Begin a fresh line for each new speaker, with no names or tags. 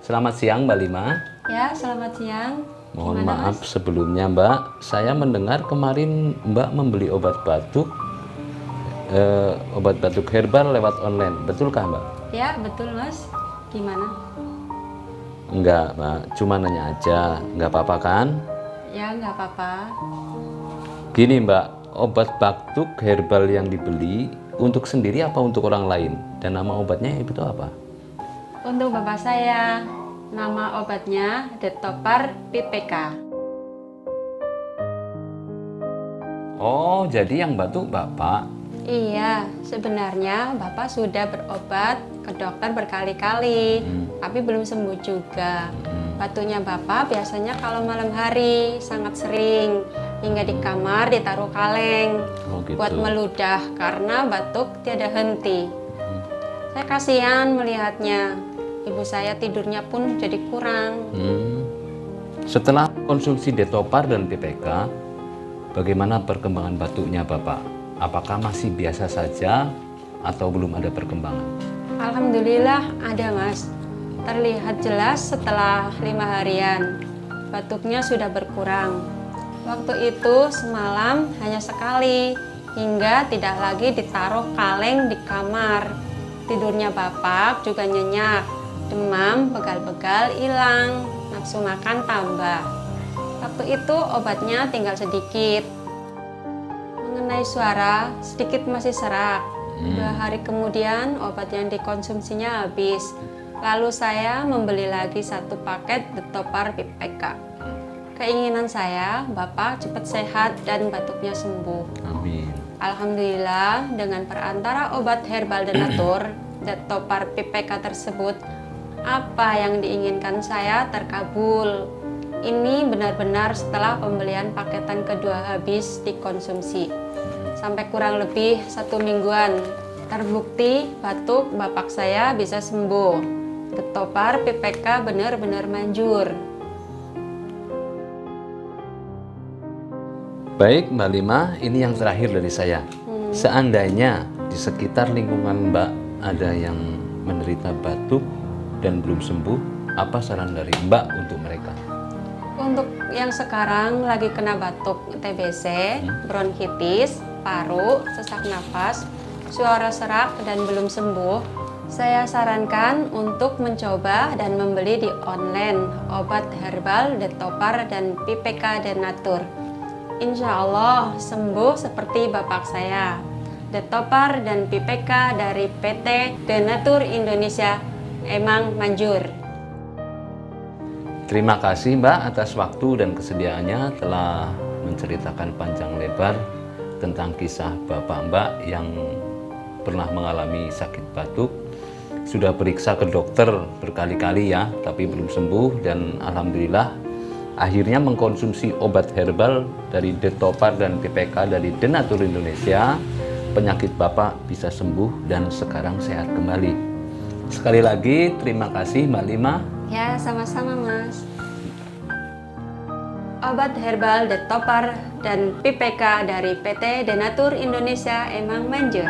Selamat siang Mbak Lima.
Ya, selamat siang.
Mohon
Gimana,
maaf
Mas?
sebelumnya Mbak, saya mendengar kemarin Mbak membeli obat batuk herbal lewat online, betulkah Mbak?
Ya, betul, Mas. Gimana?
Enggak Mbak, cuma nanya aja, nggak apa-apa kan?
Ya, nggak apa-apa.
Gini Mbak, obat batuk herbal yang dibeli untuk sendiri apa untuk orang lain? Dan nama obatnya itu apa?
Untuk bapak saya, nama obatnya Detopar PPK.
Oh, jadi yang batuk Bapak?
Iya, sebenarnya bapak sudah berobat ke dokter berkali-kali, tapi belum sembuh juga. Batuknya bapak biasanya kalau malam hari sangat sering, hingga di kamar ditaruh kaleng
Oh gitu.
buat meludah karena batuk tiada henti. Saya kasihan melihatnya. Ibu saya tidurnya pun jadi kurang.
Setelah konsumsi Detopar dan PPK, bagaimana perkembangan batuknya Bapak? Apakah masih biasa saja atau belum ada perkembangan?
Alhamdulillah ada, Mas. Terlihat jelas setelah 5 harian. Batuknya sudah berkurang. Waktu itu semalam hanya sekali, hingga tidak lagi ditaruh kaleng di kamar. Tidurnya bapak juga nyenyak, demam, pegal-pegal hilang, nafsu makan tambah. Waktu itu obatnya tinggal sedikit. Mengenai suara, sedikit masih serak. 2 hari kemudian obat yang dikonsumsinya habis. Lalu saya membeli lagi 1 paket Detopar PPK. Keinginan saya, bapak cepat sehat dan batuknya sembuh.
Amin.
Alhamdulillah, dengan perantara obat herbal Denatur, Detopar PPK tersebut, apa yang diinginkan saya terkabul. Ini benar-benar setelah pembelian paketan kedua habis dikonsumsi. Sampai kurang lebih 1 mingguan, terbukti batuk bapak saya bisa sembuh. Detopar PPK benar-benar manjur.
Baik Mbak Lima, ini yang terakhir dari saya. Seandainya di sekitar lingkungan Mbak ada yang menderita batuk dan belum sembuh, apa saran dari Mbak untuk mereka?
Untuk yang sekarang lagi kena batuk TBC, bronkitis, paru, sesak nafas, suara serak dan belum sembuh, saya sarankan untuk mencoba dan membeli di online obat herbal Detopar dan PPK Denatur. Insya Allah sembuh seperti bapak saya. Detopar dan PPK dari PT Denatur Indonesia emang manjur.
Terima kasih Mbak atas waktu dan kesediaannya telah menceritakan panjang lebar tentang kisah Bapak Mbak yang pernah mengalami sakit batuk. Sudah periksa ke dokter berkali-kali ya, tapi belum sembuh dan alhamdulillah akhirnya mengkonsumsi obat herbal dari Detopar dan PPK dari Denatur Indonesia. Penyakit Bapak bisa sembuh dan sekarang sehat kembali. Sekali lagi terima kasih Mbak Lima.
Ya, sama-sama, Mas. Obat herbal Detopar dan PPK dari PT Denatur Indonesia emang manjur.